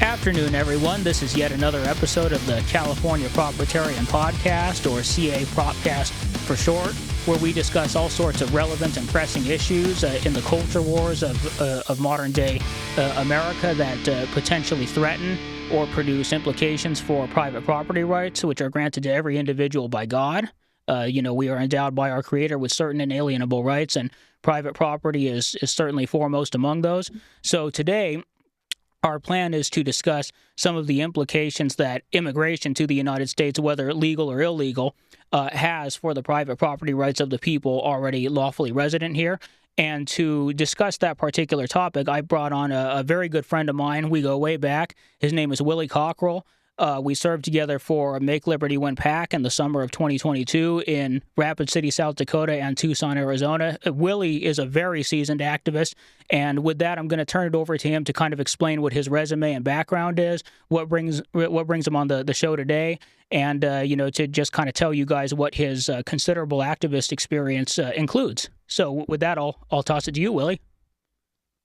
Afternoon, everyone. This is yet another episode of the California Proprietarian Podcast, or CAPropcast for short, where we discuss all sorts of relevant and pressing issues in the culture wars of modern-day America that potentially threaten or produce implications for private property rights, which are granted to every individual by God. We are endowed by our Creator with certain inalienable rights, and private property is certainly foremost among those. So today, our plan is to discuss some of the implications that immigration to the United States, whether legal or illegal, has for the private property rights of the people already lawfully resident here. And to discuss that particular topic, I brought on a very good friend of mine. We go way back. His name is Willie Cockrell. We served together for Make Liberty Win PAC in the summer of 2022 in Rapid City, South Dakota, and Tucson, Arizona. Willie is a very seasoned activist, and with that, I'm going to turn it over to him to kind of explain what his resume and background is, what brings him on the show today, and to just kind of tell you guys what his considerable activist experience includes. So with that, I'll toss it to you, Willie.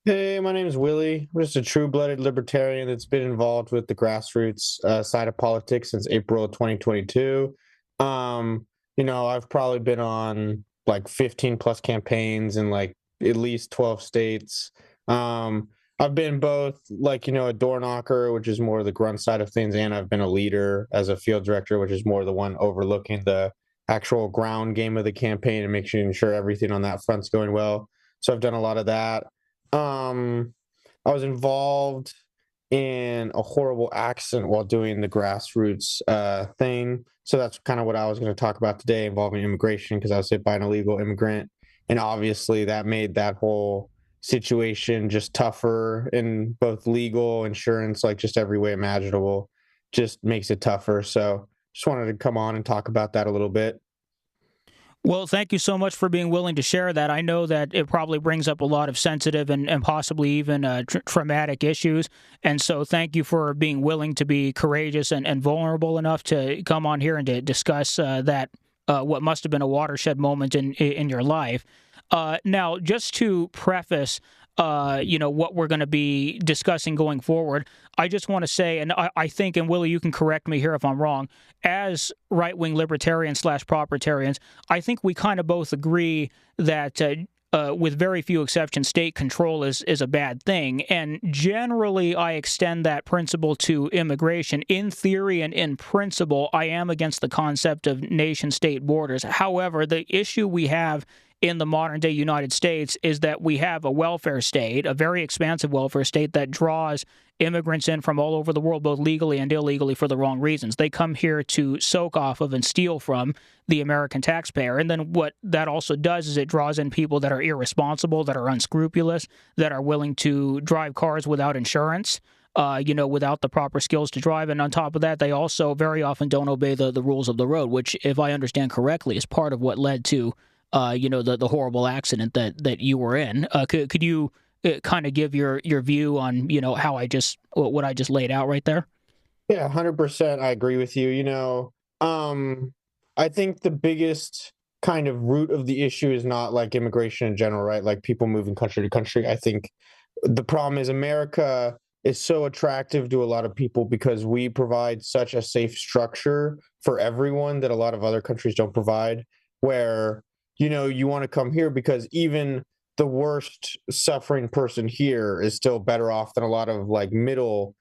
Hey, my name is Willie. I'm just a true-blooded libertarian that's been involved with the grassroots side of politics since April of 2022. I've probably been on like 15 plus campaigns in like at least 12 states. I've been both a door knocker, which is more the grunt side of things, and I've been a leader as a field director, which is more the one overlooking the actual ground game of the campaign and making sure everything on that front's going well. So I've done a lot of that. I was involved in a horrible accident while doing the grassroots thing. So that's kind of what I was going to talk about today, involving immigration, because I was hit by an illegal immigrant. And obviously that made that whole situation just tougher in both legal, insurance, like just every way imaginable, just makes it tougher. So just wanted to come on and talk about that a little bit. Well, thank you so much for being willing to share that. I know that it probably brings up a lot of sensitive and possibly even traumatic issues. And so thank you for being willing to be courageous and vulnerable enough to come on here and to discuss that what must have been a watershed moment in your life. Now, just to preface what we're going to be discussing going forward, I just want to say, and I think, and Willie, you can correct me here if I'm wrong, as right-wing libertarians / proprietarians, I think we kind of both agree that with very few exceptions, state control is a bad thing. And generally, I extend that principle to immigration. In theory and in principle, I am against the concept of nation-state borders. However, the issue we have in the modern-day United States is that we have a welfare state, a very expansive welfare state that draws immigrants in from all over the world, both legally and illegally, for the wrong reasons. They come here to soak off of and steal from the American taxpayer. And then what that also does is it draws in people that are irresponsible, that are unscrupulous, that are willing to drive cars without insurance, without the proper skills to drive. And on top of that, they also very often don't obey the rules of the road, which, if I understand correctly, is part of what led to the horrible accident that you were in. Could you kind of give your view on, how what I just laid out right there? Yeah, 100%. I agree with you. I think the biggest kind of root of the issue is not like immigration in general, right? Like people moving country to country. I think the problem is America is so attractive to a lot of people because we provide such a safe structure for everyone that a lot of other countries don't provide, where you want to come here because even the worst suffering person here is still better off than a lot of like middle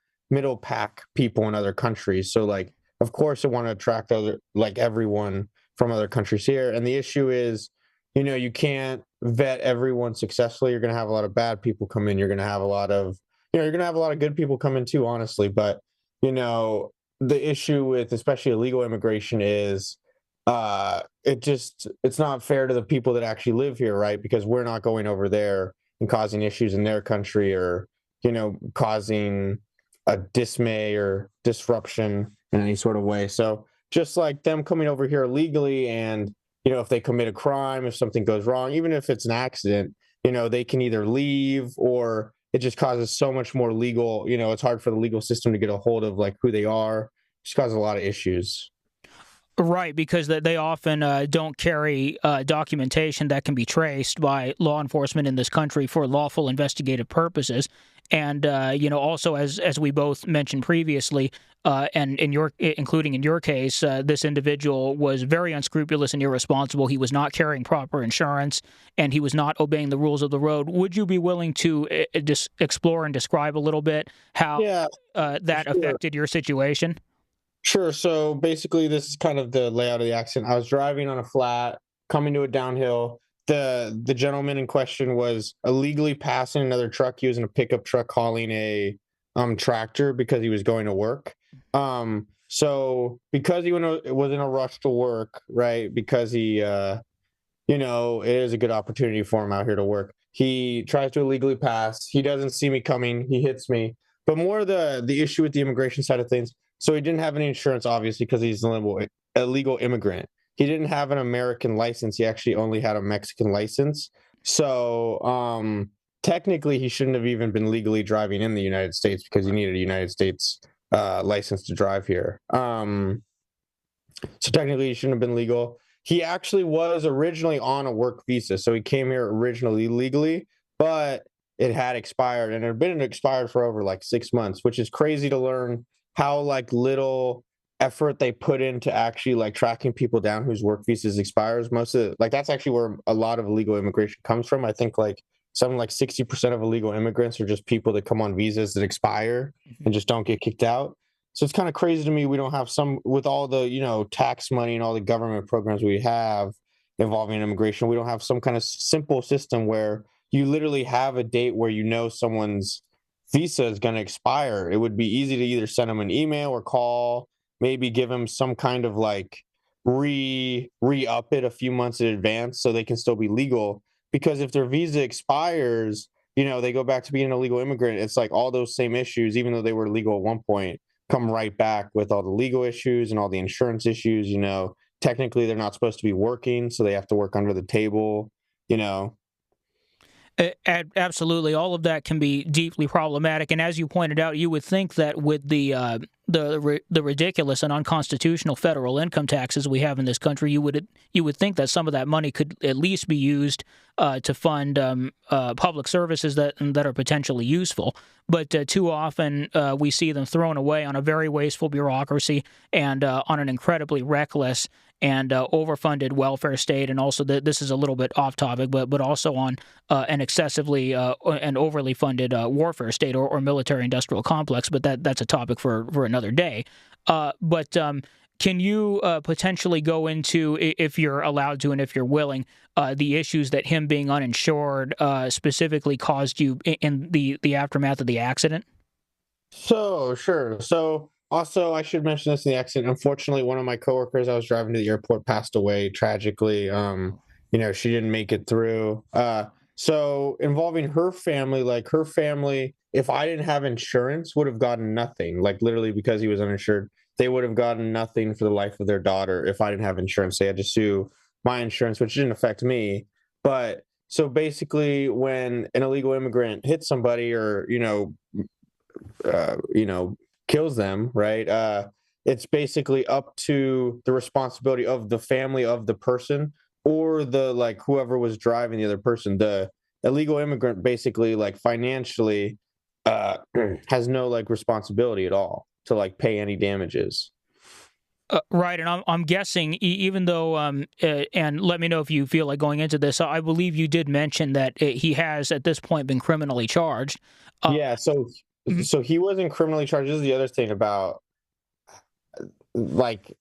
pack people in other countries. So like, of course I want to attract everyone from other countries here. And the issue is, you can't vet everyone successfully. You're going to have a lot of bad people come in. You're going to have a lot of, good people come in too, honestly. But, the issue with especially illegal immigration is, it's not fair to the people that actually live here, right? Because we're not going over there and causing issues in their country or, causing a dismay or disruption in any sort of way. So just like them coming over here illegally and, if they commit a crime, if something goes wrong, even if it's an accident, they can either leave or it just causes so much more legal, it's hard for the legal system to get a hold of like who they are. It just causes a lot of issues. Right, because they often don't carry documentation that can be traced by law enforcement in this country for lawful investigative purposes. And also as we both mentioned previously, and including in your case, this individual was very unscrupulous and irresponsible. He was not carrying proper insurance, and he was not obeying the rules of the road. Would you be willing to explore and describe a little bit how Yeah, that sure. affected your situation? Sure. So basically, this is kind of the layout of the accident. I was driving on a flat, coming to a downhill. The gentleman in question was illegally passing another truck. He was in a pickup truck hauling a tractor because he was going to work. So because was in a rush to work, right? Because he it is a good opportunity for him out here to work. He tries to illegally pass. He doesn't see me coming. He hits me. But more the issue with the immigration side of things. So he didn't have any insurance, obviously, because he's an illegal immigrant. He didn't have an American license. He actually only had a Mexican license. So technically, he shouldn't have even been legally driving in the United States because you needed a United States license to drive here. So technically, he shouldn't have been legal. He actually was originally on a work visa, so he came here originally legally, but it had expired, and it had been expired for over like 6 months, which is crazy to learn how like little effort they put into actually like tracking people down whose work visas expires. Most of like that's actually where a lot of illegal immigration comes from. I think like something like 60% of illegal immigrants are just people that come on visas that expire and just don't get kicked out. So it's kind of crazy to me we don't have some with all the, tax money and all the government programs we have involving immigration, we don't have some kind of simple system where you literally have a date where someone's visa is going to expire. It would be easy to either send them an email or call, maybe give them some kind of like re-up it a few months in advance so they can still be legal. Because if their visa expires, they go back to being a legal immigrant. It's like all those same issues, even though they were legal at one point, come right back with all the legal issues and all the insurance issues. Technically they're not supposed to be working, so they have to work under the table, you know. Absolutely, all of that can be deeply problematic. And as you pointed out, you would think that with the ridiculous and unconstitutional federal income taxes we have in this country, you would think that some of that money could at least be used to fund public services that are potentially useful. But too often we see them thrown away on a very wasteful bureaucracy and on an incredibly reckless and overfunded welfare state. And also, this is a little bit off topic, but also on an excessively and overly funded warfare state or military industrial complex. But that's a topic for another day. But can you potentially go into, if you're allowed to and if you're willing, the issues that him being uninsured specifically caused you in the aftermath of the accident? So sure. So also, I should mention this in the accident. Unfortunately, one of my coworkers I was driving to the airport passed away tragically. She didn't make it through. So involving her family, like her family, if I didn't have insurance, would have gotten nothing. Like literally because he was uninsured, they would have gotten nothing for the life of their daughter if I didn't have insurance. They had to sue my insurance, which didn't affect me. But so basically, when an illegal immigrant hits somebody or uh, you know, kills them, right? It's basically up to the responsibility of the family of the person or the like whoever was driving the other person. The illegal immigrant basically like financially has no like responsibility at all to like pay any damages. Right, and I'm guessing, even though, and let me know if you feel like going into this. I believe you did mention that he has at this point been criminally charged. Uh, Yeah, so mhm. so he wasn't criminally charged. This is the other thing about like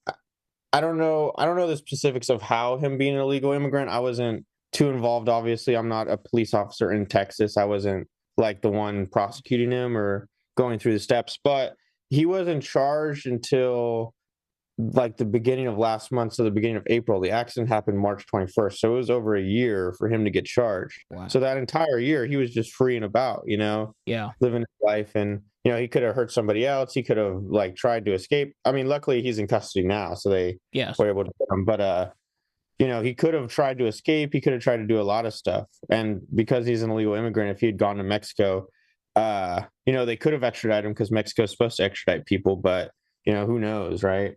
I don't know the specifics of how him being an illegal immigrant. I wasn't too involved, obviously. I'm not a police officer in Texas. I wasn't like the one prosecuting him or going through the steps, but he wasn't charged until like the beginning of last month, so the beginning of April. The accident happened March 21st, so it was over a year for him to get charged. Wow. So that entire year, he was just free and about, Yeah. living his life, and he could have hurt somebody else. He could have like tried to escape. I mean, luckily he's in custody now, so they Yes. were able to get him. But he could have tried to escape. He could have tried to do a lot of stuff, and because he's an illegal immigrant, if he had gone to Mexico, they could have extradited him because Mexico's supposed to extradite people, but who knows, right?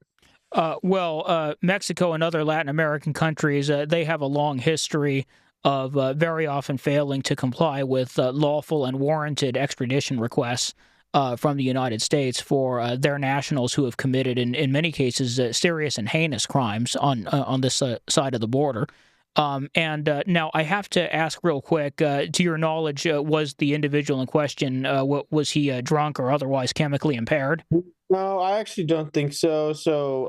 Mexico and other Latin American countries, they have a long history of very often failing to comply with lawful and warranted extradition requests from the United States for their nationals who have committed, in many cases, serious and heinous crimes on this side of the border. And now I have to ask real quick, to your knowledge, was the individual in question, was he drunk or otherwise chemically impaired? No, I actually don't think so.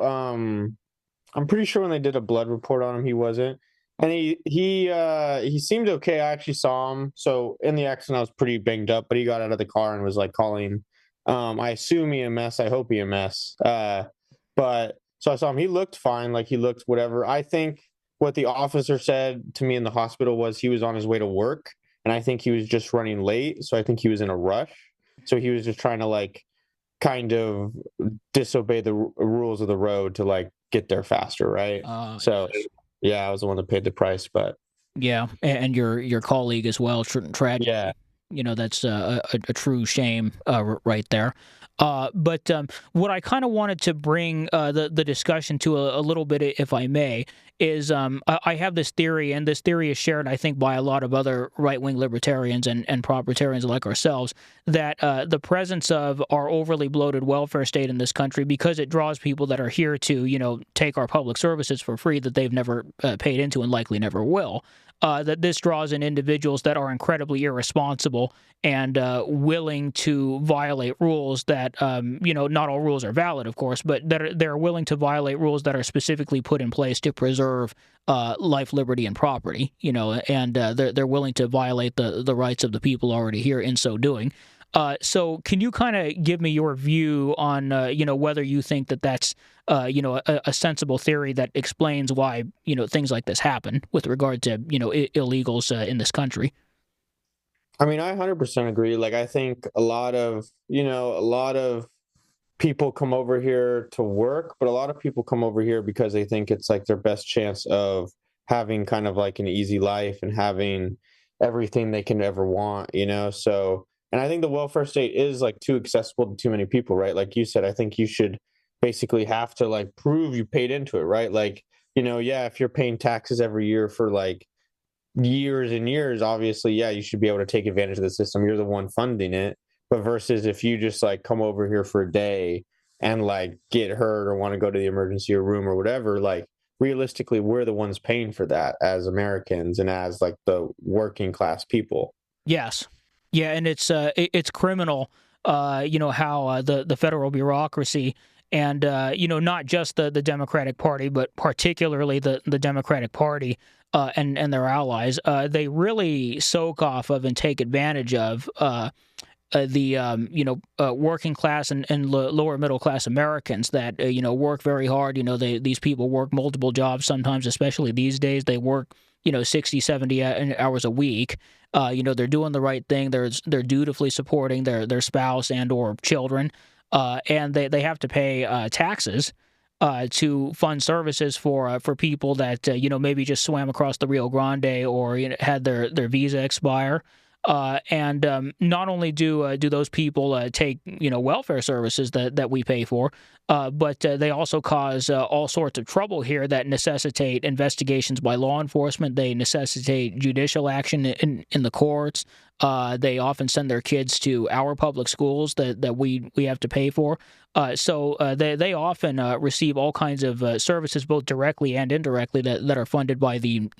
I'm pretty sure when they did a blood report on him, he wasn't. And he seemed okay. I actually saw him. So in the accident, I was pretty banged up, but he got out of the car and was like calling. I assume EMS. I hope EMS. But so I saw him. He looked fine. Like he looked whatever. I think what the officer said to me in the hospital was he was on his way to work, and I think he was just running late. So I think he was in a rush. So he was just trying to like kind of disobey the rules of the road to like get there faster, right? So Yes. yeah, I was the one that paid the price, but Yeah, and your colleague as well. yeah. Tragedy, that's a true shame right there. But what I kind of wanted to bring the discussion to a little bit, if I may, is I have this theory, and this theory is shared, I think, by a lot of other right wing libertarians and proprietarians like ourselves, that the presence of our overly bloated welfare state in this country, because it draws people that are here to take our public services for free that they've never paid into and likely never will. That this draws in individuals that are incredibly irresponsible and willing to violate rules that, not all rules are valid, of course, but they're willing to violate rules that are specifically put in place to preserve life, liberty, and property. And they're willing to violate the rights of the people already here in so doing. So, can you kind of give me your view on, whether you think that that's, a sensible theory that explains why, things like this happen with regard to, illegals in this country? I mean, I 100% agree. Like I think a lot of people come over here to work, but a lot of people come over here because they think it's like their best chance of having kind of like an easy life and having everything they can ever want, you know? So, and I think the welfare state is like too accessible to too many people, right? Like you said, I think you should basically have to like prove you paid into it, right? Like, yeah, if you're paying taxes every year for like years and years, obviously, yeah, you should be able to take advantage of the system. You're the one funding it. But versus if you just like come over here for a day and like get hurt or want to go to the emergency room or whatever, like realistically, we're the ones paying for that as Americans and as like the working class people. Yes. Yeah, and it's criminal, how the federal bureaucracy and not just the Democratic Party, but particularly the Democratic Party and their allies, they really soak off of and take advantage of the working class and lower middle class Americans that work very hard. These people work multiple jobs sometimes, especially these days. They work 60, 70 hours a week. They're doing the right thing. They're dutifully supporting their spouse and or children, and they have to pay taxes to fund services for people that maybe just swam across the Rio Grande or had their visa expire. And not only do those people take welfare services that we pay for, but they also cause all sorts of trouble here that necessitate investigations by law enforcement. They necessitate judicial action in the courts. They often send their kids to our public schools that we have to pay for. So they often receive all kinds of services, both directly and indirectly, that are funded by the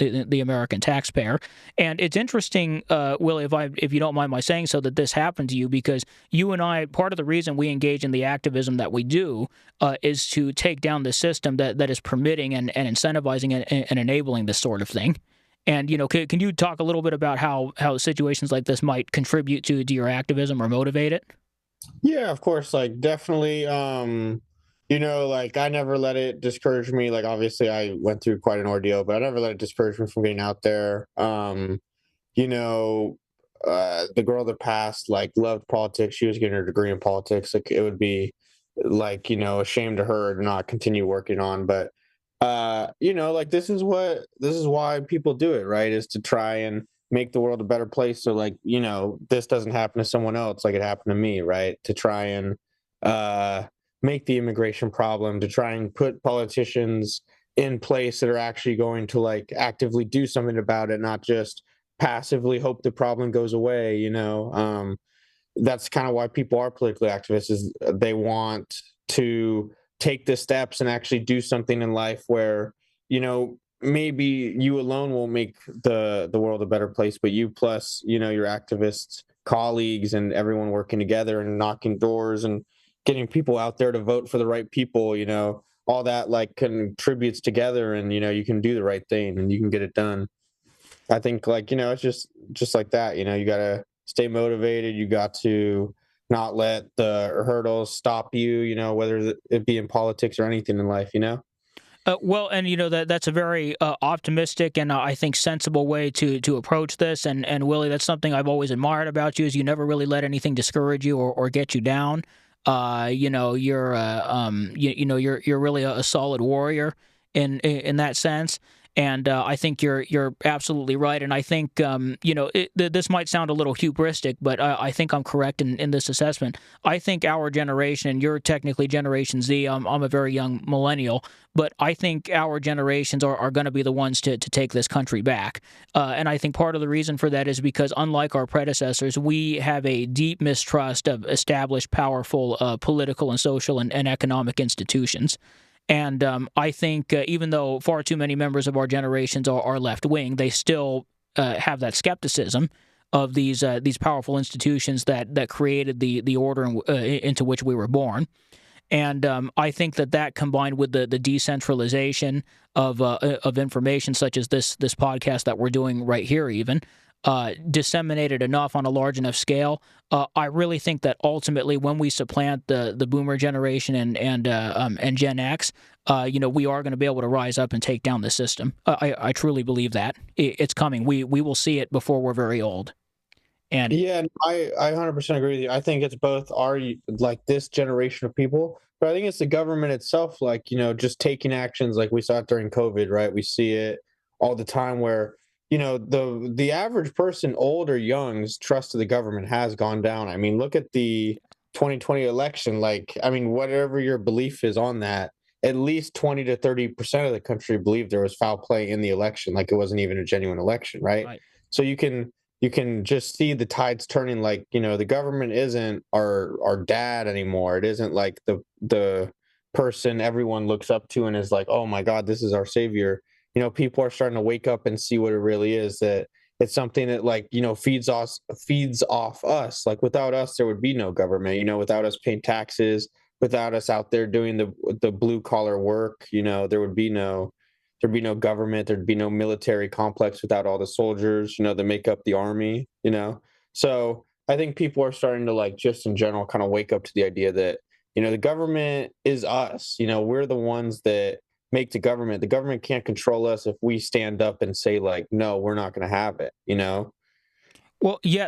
American taxpayer. And it's interesting, Willie, if you don't mind my saying so, that this happened to you, because you and I, part of the reason we engage in the activism that we do is to take down the system that is permitting and incentivizing and enabling this sort of thing. And can you talk a little bit about how situations like this might contribute to your activism or motivate it? Yeah, of course, like definitely like I never let it discourage me. Like obviously I went through quite an ordeal, but I never let it discourage me from getting out there. You know, the girl that passed like loved politics. She was getting her degree in politics. Like it would be like, a shame to her to not continue working on. But like this is why people do it, right? Is to try and make the world a better place. So like, this doesn't happen to someone else like it happened to me, right? To try and make the immigration problem, to try and put politicians in place that are actually going to like actively do something about it, not just passively hope the problem goes away, that's kind of why people are politically activists, is they want to take the steps and actually do something in life where, maybe you alone won't make the world a better place, but you plus, your activists colleagues and everyone working together and knocking doors and getting people out there to vote for the right people, all that like contributes together, and you can do the right thing and you can get it done. I think like, it's just like that, you gotta stay motivated. You got to not let the hurdles stop you, whether it be in politics or anything in life. Well, and that's a very optimistic and I think sensible way to approach this. And Willie, that's something I've always admired about you is you never really let anything discourage you or get you down. You're really a solid warrior in that sense. And I think you're absolutely right. And I think this might sound a little hubristic, but I think I'm correct in this assessment. I think our generation, and you're technically Generation Z. I'm a very young millennial, but I think our generations are going to be the ones to take this country back. And I think part of the reason for that is because, unlike our predecessors, we have a deep mistrust of established, powerful political and social and economic institutions. And I think even though far too many members of our generations are left wing, they still have that skepticism of these powerful institutions that created the order into which we were born. And I think that combined with the decentralization of information, such as this podcast that we're doing right here, even disseminated enough on a large enough scale, I really think that ultimately, when we supplant the Boomer generation and Gen X, we are going to be able to rise up and take down the system. I truly believe that it's coming. We will see it before we're very old. And Yeah, no, I 100% agree with you. I think it's both our like this generation of people, but I think it's the government itself, like, just taking actions like we saw it during COVID, right? We see it all the time where, the average person, old or young's trust of the government has gone down. I mean, look at the 2020 election. Like, I mean, whatever your belief is on that, at least 20 to 30% of the country believed there was foul play in the election, like it wasn't even a genuine election, right? right. So you can just see the tides turning, like, the government isn't our dad anymore. It isn't like the person everyone looks up to and is like, oh my god, this is our savior. People are starting to wake up and see what it really is, that it's something that, like, feeds off us. Like, without us there would be no government, without us paying taxes, without us out there doing the blue collar work, there'd be no government, there'd be no military complex without all the soldiers, that make up the army. So I think people are starting to, like, just in general kind of wake up to the idea that, the government is us. We're the ones that make the government. The government can't control us if we stand up and say, like, no, we're not going to have it. Well, yeah,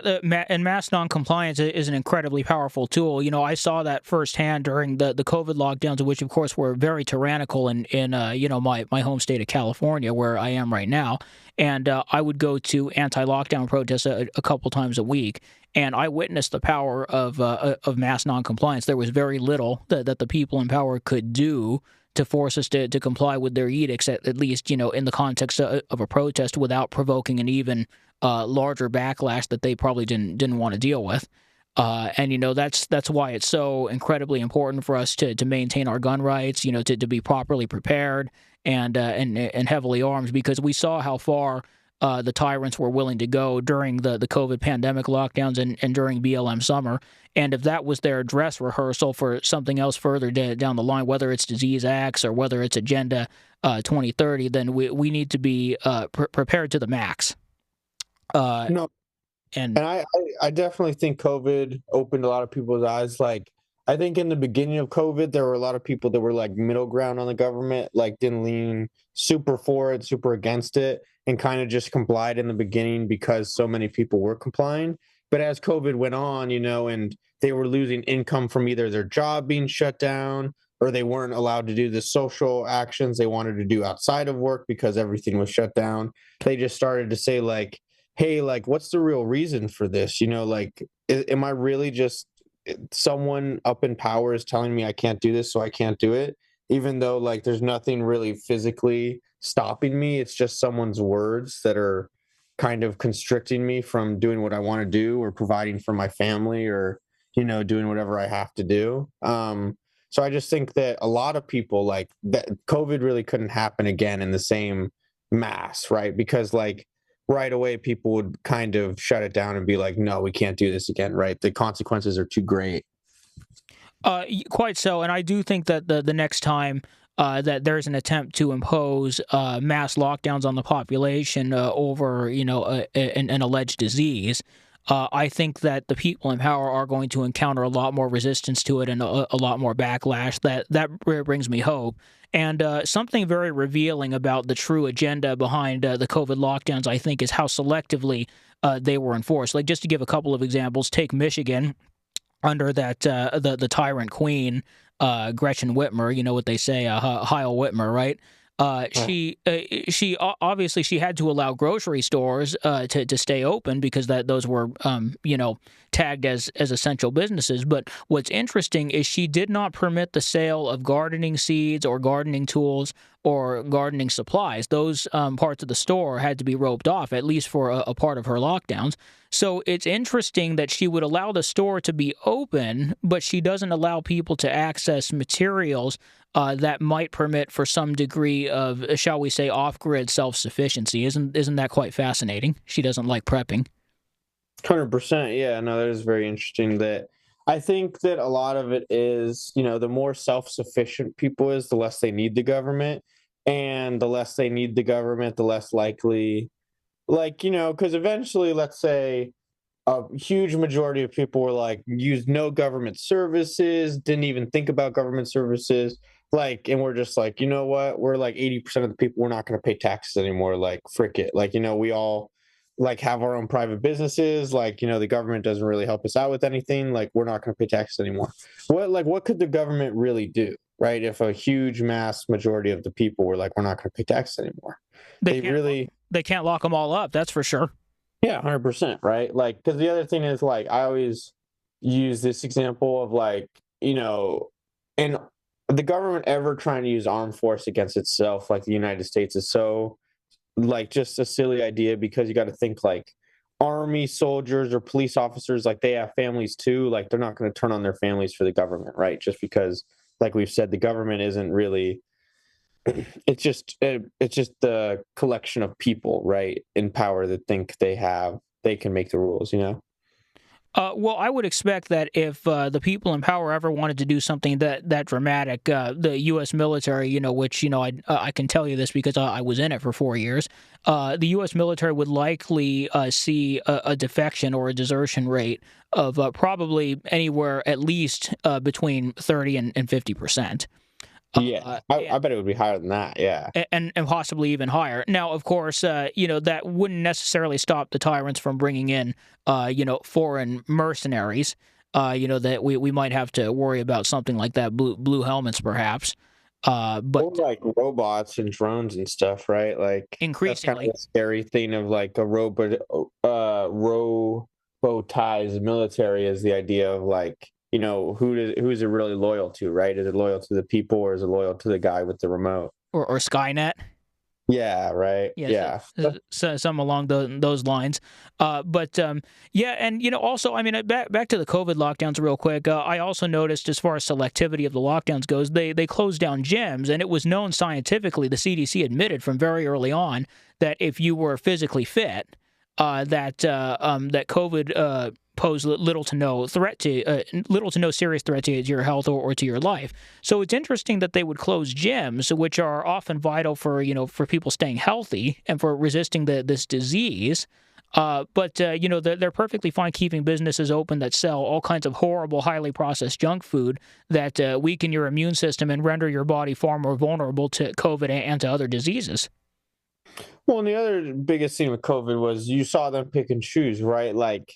and mass noncompliance is an incredibly powerful tool. I saw that firsthand during the COVID lockdowns, which of course were very tyrannical in my home state of California, where I am right now. And I would go to anti-lockdown protests a couple times a week, and I witnessed the power of mass noncompliance. There was very little that the people in power could do to force us to comply with their edicts, at least in the context of a protest, without provoking an even larger backlash that they probably didn't want to deal with. And that's why it's so incredibly important for us to maintain our gun rights. To be properly prepared and heavily armed, because we saw how far the tyrants were willing to go during the COVID pandemic lockdowns and during BLM summer. And if that was their dress rehearsal for something else further down the line, whether it's Disease Acts or whether it's Agenda 2030, then we need to be prepared to the max. No, And and I definitely think COVID opened a lot of people's eyes. Like, I think in the beginning of COVID, there were a lot of people that were like middle ground on the government, like didn't lean super for it, super against it, and kind of just complied in the beginning because so many people were complying. But as COVID went on, and they were losing income from either their job being shut down, or they weren't allowed to do the social actions they wanted to do outside of work because everything was shut down, they just started to say, like, hey, like, what's the real reason for this? Like, am I really just someone up in power is telling me I can't do this, so I can't do it, even though like there's nothing really physically stopping me. It's just someone's words that are kind of constricting me from doing what I want to do or providing for my family or doing whatever I have to do. So I just think that a lot of people like that COVID really couldn't happen again in the same mass, right? Because like right away people would kind of shut it down and be like, no, we can't do this again, right? The consequences are too great. Quite so, and I do think that the next time that there's an attempt to impose mass lockdowns on the population over an alleged disease, I think that the people in power are going to encounter a lot more resistance to it and a lot more backlash. That brings me hope. And something very revealing about the true agenda behind the COVID lockdowns, I think, is how selectively they were enforced. Like, just to give a couple of examples, take Michigan under that the tyrant queen, Gretchen Whitmer. You know what they say, Heil Whitmer, right? Right. Obviously she had to allow grocery stores to stay open because those were tagged as essential businesses. But what's interesting is she did not permit the sale of gardening seeds or gardening tools or gardening supplies. Those parts of the store had to be roped off, at least for a part of her lockdowns. So it's interesting that she would allow the store to be open, but she doesn't allow people to access materials that might permit for some degree of, shall we say, off-grid self-sufficiency. Isn't that quite fascinating? She doesn't like prepping. 100%. Yeah, no, that is very interesting. That I think that a lot of it is, the more self-sufficient people is, the less they need the government, and the less they need the government, the less likely, like, because eventually, let's say a huge majority of people were like use no government services, didn't even think about government services, like, and we're just like, you know what, we're like 80% of the people, we're not going to pay taxes anymore, like frick it, like, we all like have our own private businesses, like, the government doesn't really help us out with anything, like we're not going to pay taxes anymore. What could the government really do, right, if a huge mass majority of the people were like, we're not going to pay taxes anymore? They They can't really they can't lock them all up. That's for sure. Yeah, 100%, right? Like, because the other thing is, like, I always use this example of, like, and the government ever trying to use armed force against itself, like the United States, is so, like, just a silly idea because you got to think, like, army soldiers or police officers, like, they have families too. Like, they're not going to turn on their families for the government, right? Just because, like we've said, the government isn't really it's just the collection of people, right, in power that think they can make the rules. Well, I would expect that if the people in power ever wanted to do something that dramatic, the U.S. military, which I can tell you this because I was in it for 4 years, the U.S. military would likely see a defection or a desertion rate of probably anywhere at least between 30 and 50%. Yeah, Uh, I bet it would be higher than that. Yeah. and possibly even higher. Now, of course, that wouldn't necessarily stop the tyrants from bringing in, foreign mercenaries. That we might have to worry about something like that, blue helmets, perhaps. But Or like robots and drones and stuff, right? Like that's kind of increasingly, the scary thing of like a robotized military is the idea of like, who's it really loyal to, right? Is it loyal to the people or is it loyal to the guy with the remote? or Skynet. Yeah, right. Yes, Yeah. some along those lines. But yeah, and also, I mean, back to the COVID lockdowns real quick. I also noticed, as far as selectivity of the lockdowns goes, they closed down gyms, and it was known scientifically. The CDC admitted from very early on that if you were physically fit, that COVID posed little to no serious threat to your health or to your life. So it's interesting that they would close gyms, which are often vital for for people staying healthy and for resisting this disease. But they're perfectly fine keeping businesses open that sell all kinds of horrible, highly processed junk food that weaken your immune system and render your body far more vulnerable to COVID and to other diseases. Well, and the other biggest thing with COVID was you saw them pick and choose, right? Like,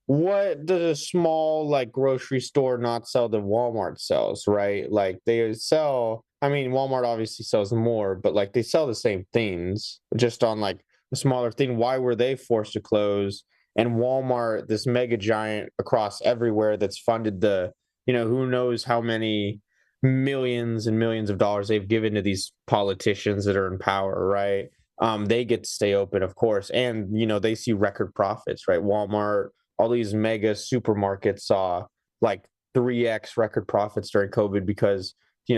what does a small like grocery store not sell that Walmart sells, right? Like they sell. I mean, Walmart obviously sells more, but like they sell the same things, just on like a smaller thing. Why were they forced to close? and Walmart, this mega giant across everywhere that's funded the, who knows how many millions and millions of dollars they've given to these politicians that are in power, right? They get to stay open, of course, and they see record profits, right? Walmart, all these mega supermarkets saw like 3x record profits during COVID because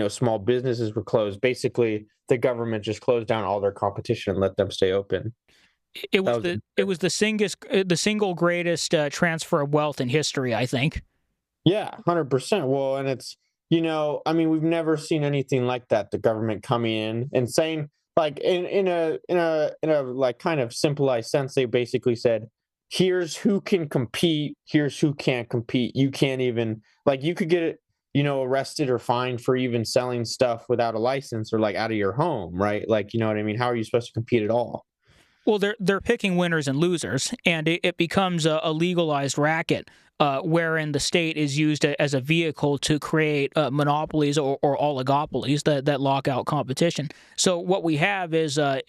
small businesses were closed. Basically, the government just closed down all their competition and let them stay open. It That was was the single greatest transfer of wealth in history, I think. Yeah, 100%. Well, and it's, I mean, we've never seen anything like that. The government coming in and saying, like, in a like kind of simplified sense, they basically said, here's who can compete, here's who can't compete. You can't even, like, you could get it, arrested or fined for even selling stuff without a license or like out of your home, right? Like, you know what I mean? How are you supposed to compete at all? Well, they're picking winners and losers, and it becomes a legalized racket, wherein the state is used as a vehicle to create monopolies or oligopolies that lock out competition. So what we have is a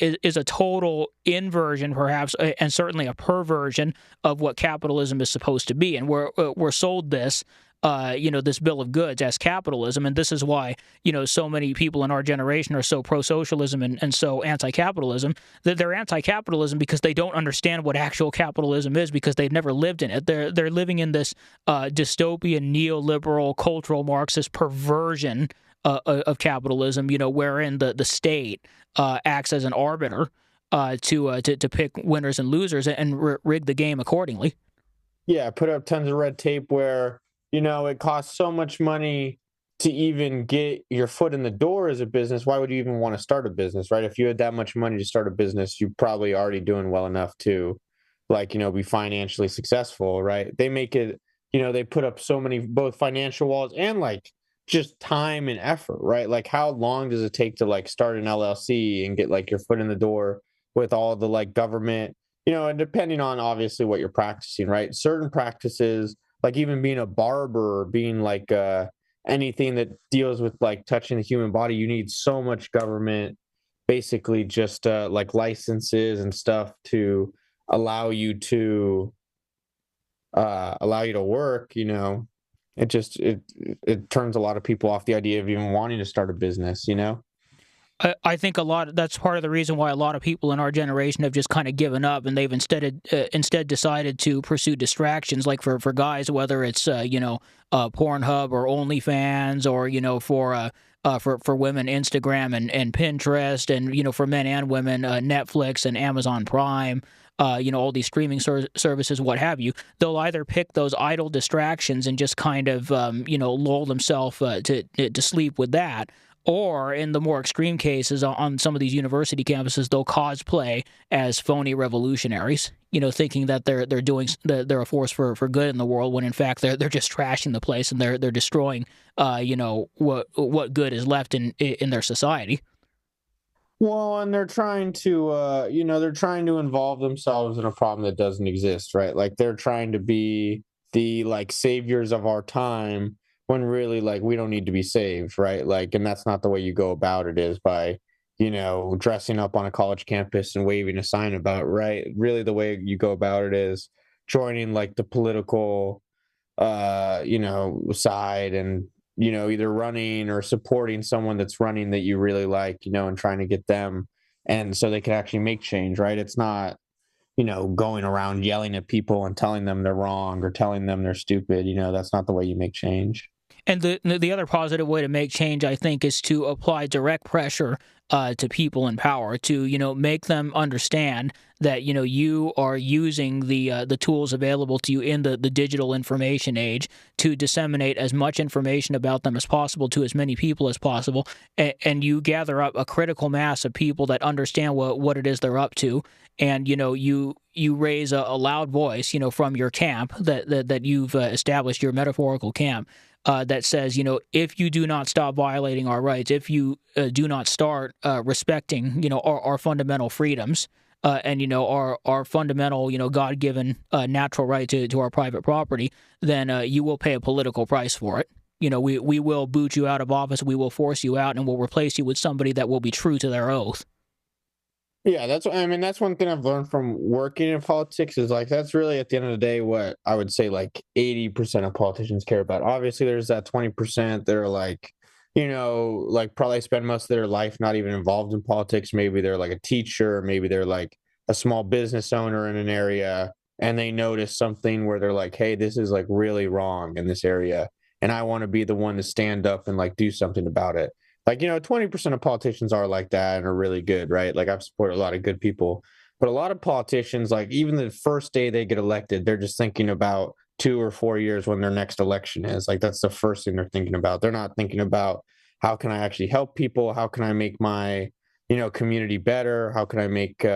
total inversion, perhaps, and certainly a perversion of what capitalism is supposed to be, and we're sold this. This bill of goods as capitalism, and this is why so many people in our generation are so pro-socialism and so anti-capitalism. That they're anti-capitalism because they don't understand what actual capitalism is because they've never lived in it. They're living in this dystopian, neoliberal, cultural Marxist perversion of capitalism. Wherein the state acts as an arbiter to pick winners and losers and rig the game accordingly. Yeah, put up tons of red tape where, it costs so much money to even get your foot in the door as a business. Why would you even want to start a business, right? If you had that much money to start a business, you're probably already doing well enough to, like, be financially successful, right? They make it, they put up so many both financial walls and like just time and effort, right? Like, how long does it take to like start an LLC and get like your foot in the door with all the like government, and depending on obviously what you're practicing, right? Certain practices, like even being a barber, or being like anything that deals with like touching the human body, you need so much government, basically just like licenses and stuff to allow you to work. It turns a lot of people off the idea of even wanting to start a business. I think that's part of the reason why a lot of people in our generation have just kind of given up, and they've instead decided to pursue distractions, like for guys, whether it's Pornhub or OnlyFans, or for women, Instagram and Pinterest, and for men and women, Netflix and Amazon Prime. All these streaming services, what have you. They'll either pick those idle distractions and just kind of lull themselves to sleep with that, or in the more extreme cases, on some of these university campuses, they'll cosplay as phony revolutionaries, thinking that they're a force for good in the world, when in fact they're just trashing the place, and they're destroying what good is left in their society. Well, and they're trying to involve themselves in a problem that doesn't exist, right? Like, they're trying to be the like saviors of our time when really, like, we don't need to be saved, right? Like, and that's not the way you go about it, is by, dressing up on a college campus and waving a sign about, right? Really, the way you go about it is joining like the political side, and either running or supporting someone that's running that you really like, and trying to get them, and so they can actually make change, right? It's not, going around yelling at people and telling them they're wrong or telling them they're stupid. That's not the way you make change. And the other positive way to make change, I think, is to apply direct pressure to people in power, to make them understand that you are using the tools available to you in the digital information age to disseminate as much information about them as possible to as many people as possible, and you gather up a critical mass of people that understand what it is they're up to, and you raise a loud voice from your camp that you've established, your metaphorical camp, that says, if you do not stop violating our rights, if you do not start respecting, our fundamental freedoms, and our fundamental, God-given natural right to our private property, then you will pay a political price for it. We will boot you out of office, we will force you out, and we'll replace you with somebody that will be true to their oath. Yeah, I mean, that's one thing I've learned from working in politics is like that's really at the end of the day what I would say like 80% of politicians care about. Obviously, there's that 20% that are like, like probably spend most of their life not even involved in politics. Maybe they're like a teacher, maybe they're like a small business owner in an area, and they notice something where they're like, hey, this is like really wrong in this area. And I want to be the one to stand up and like do something about it. Like, 20% of politicians are like that and are really good, right? Like I've supported a lot of good people, but a lot of politicians, like even the first day they get elected, they're just thinking about 2 or 4 years when their next election is. Like that's the first thing they're thinking about. They're not thinking about how can I actually help people? How can I make my, community better? How can I make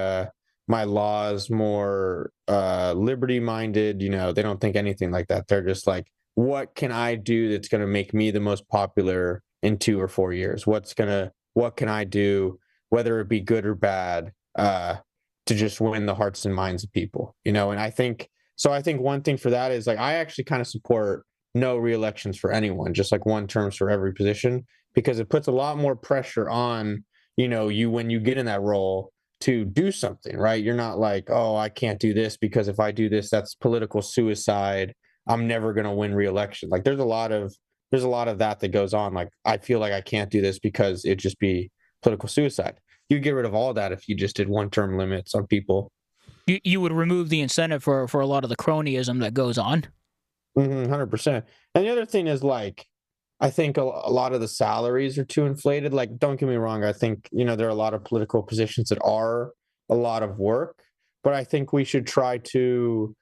my laws more liberty minded? They don't think anything like that. They're just like, what can I do that's going to make me the most popular in 2 or 4 years? What can I do, whether it be good or bad, to just win the hearts and minds of people? And I think so. I think one thing for that is like I actually kind of support no re-elections for anyone, just like one terms for every position, because it puts a lot more pressure on you when you get in that role to do something, right? You're not like, oh, I can't do this because if I do this, that's political suicide. I'm never going to win re-election. Like there's a lot of that goes on. Like I feel like I can't do this because it'd just be political suicide. You get rid of all that if you just did one term limits on people. You would remove the incentive for a lot of the cronyism that goes on. 100%. And the other thing is like, I think a lot of the salaries are too inflated. Like, don't get me wrong. I think, there are a lot of political positions that are a lot of work, but I think we should try to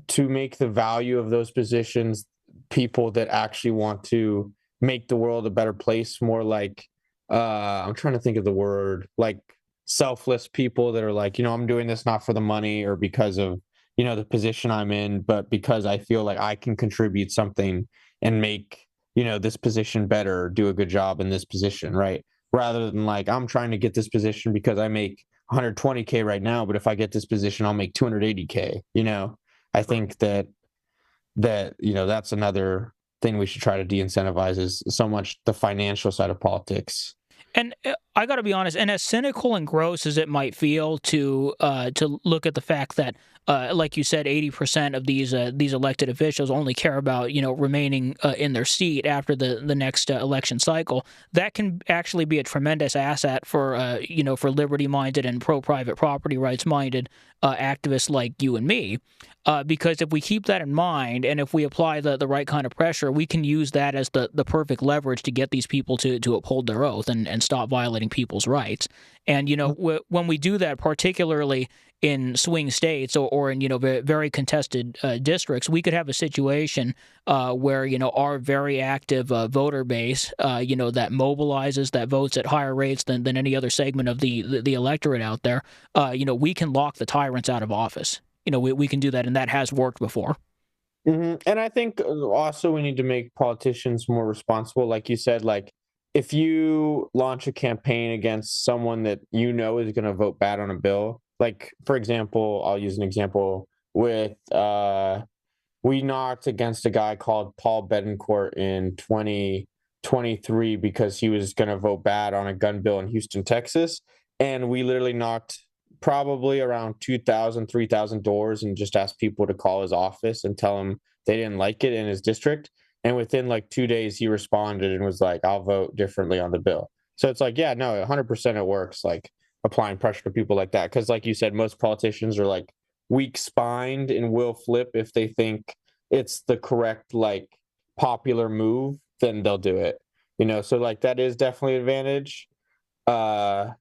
to make the value of those positions people that actually want to make the world a better place, more like I'm trying to think of the word, like selfless people that are like, I'm doing this not for the money or because of the position I'm in, but because I feel like I can contribute something and make this position better, do a good job in this position, right? Rather than like I'm trying to get this position because I make 120K right now, but if I get this position, I'll make 280K. I think that's another thing we should try to de-incentivize is so much the financial side of politics. And I got to be honest, and as cynical and gross as it might feel to look at the fact that, like you said, 80% of these elected officials only care about remaining in their seat after the next election cycle, that can actually be a tremendous asset for for liberty minded and pro private property rights minded activists like you and me. Because if we keep that in mind and if we apply the right kind of pressure, we can use that as the perfect leverage to get these people to uphold their oath and stop violating people's rights. And, when we do that, particularly in swing states or in, very contested districts, we could have a situation where, our very active voter base, that mobilizes, that votes at higher rates than any other segment of the electorate out there, we can lock the tyrants out of office. We can do that, and that has worked before. And I think also we need to make politicians more responsible. Like you said, like if you launch a campaign against someone that is going to vote bad on a bill, like for example, I'll use an example with we knocked against a guy called Paul Betancourt in 2023 because he was going to vote bad on a gun bill in Houston, Texas. And we literally knocked probably around 2,000, 3,000 doors and just asked people to call his office and tell him they didn't like it in his district. And within like 2 days, he responded and was like, I'll vote differently on the bill. So it's like, yeah, no, 100% it works. Like applying pressure to people like that. Cause like you said, most politicians are like weak spined and will flip if they think it's the correct, like popular move, then they'll do it. So like that is definitely an advantage. Uh,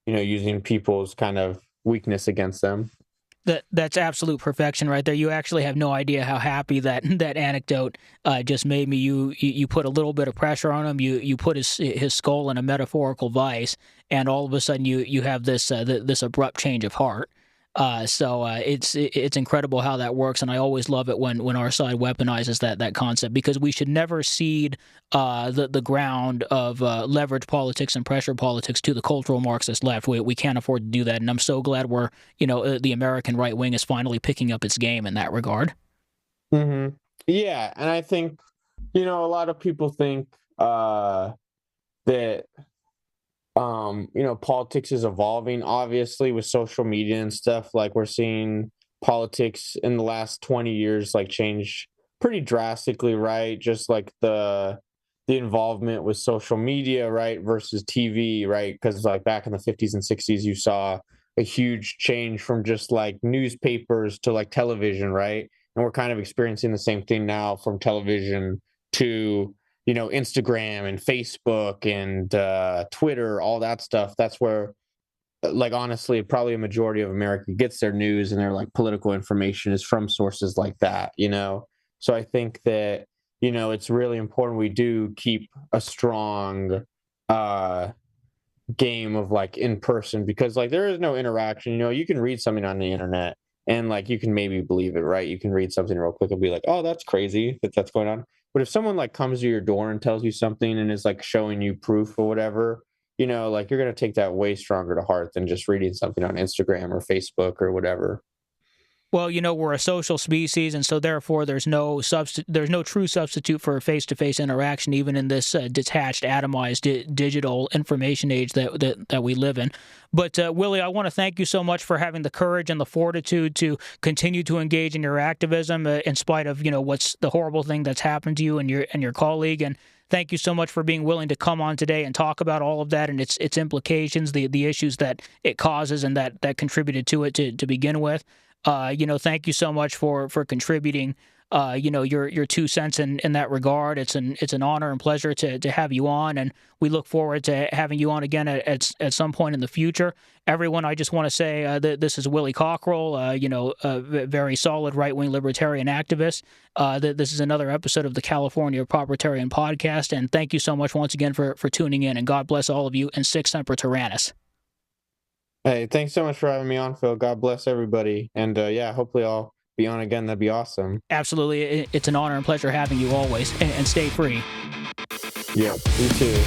using people's kind of weakness against them. That's absolute perfection right there. You actually have no idea how happy that anecdote just made me. You put a little bit of pressure on him. You put his skull in a metaphorical vice, and all of a sudden you have this abrupt change of heart. It's incredible how that works, and I always love it when our side weaponizes that concept, because we should never cede the ground of leverage politics and pressure politics to the cultural Marxist left. We can't afford to do that, and I'm so glad the American right wing is finally picking up its game in that regard. Yeah, and I think a lot of people think that politics is evolving, obviously, with social media and stuff. Like, we're seeing politics in the last 20 years like change pretty drastically, right? Just like the involvement with social media, right, versus TV, right? Because like back in the 50s and 60s, you saw a huge change from just like newspapers to like television, right? And we're kind of experiencing the same thing now, from television to Instagram and Facebook and Twitter, all that stuff. That's where, like, honestly, probably a majority of America gets their news and their like political information is from sources like that. So I think that it's really important we do keep a strong uh game of like in person, because like there is no interaction. You can read something on the internet and like you can maybe believe it, right? You can read something real quick and be like, oh, that's crazy that's going on. But if someone like comes to your door and tells you something and is like showing you proof or whatever, like you're going to take that way stronger to heart than just reading something on Instagram or Facebook or whatever. Well, we're a social species, and so therefore there's no true substitute for face-to-face interaction, even in this detached, atomized, digital information age that we live in. But Willie, I want to thank you so much for having the courage and the fortitude to continue to engage in your activism, in spite of what's the horrible thing that's happened to you and your colleague. And thank you so much for being willing to come on today and talk about all of that and its implications, the issues that it causes and that contributed to it to begin with. Thank you so much for contributing. Your 2 cents in that regard. It's an honor and pleasure to have you on, and we look forward to having you on again at some point in the future. Everyone, I just want to say that this is Willie Cockrell. A very solid right wing libertarian activist. That this is another episode of the California Proprietarian Podcast, and thank you so much once again for tuning in. And God bless all of you. And Sic Semper Tyrannis. Hey, thanks so much for having me on, Phil. God bless everybody. And yeah, hopefully I'll be on again. That'd be awesome. Absolutely, it's an honor and pleasure having you always. And stay free. Yeah, you too.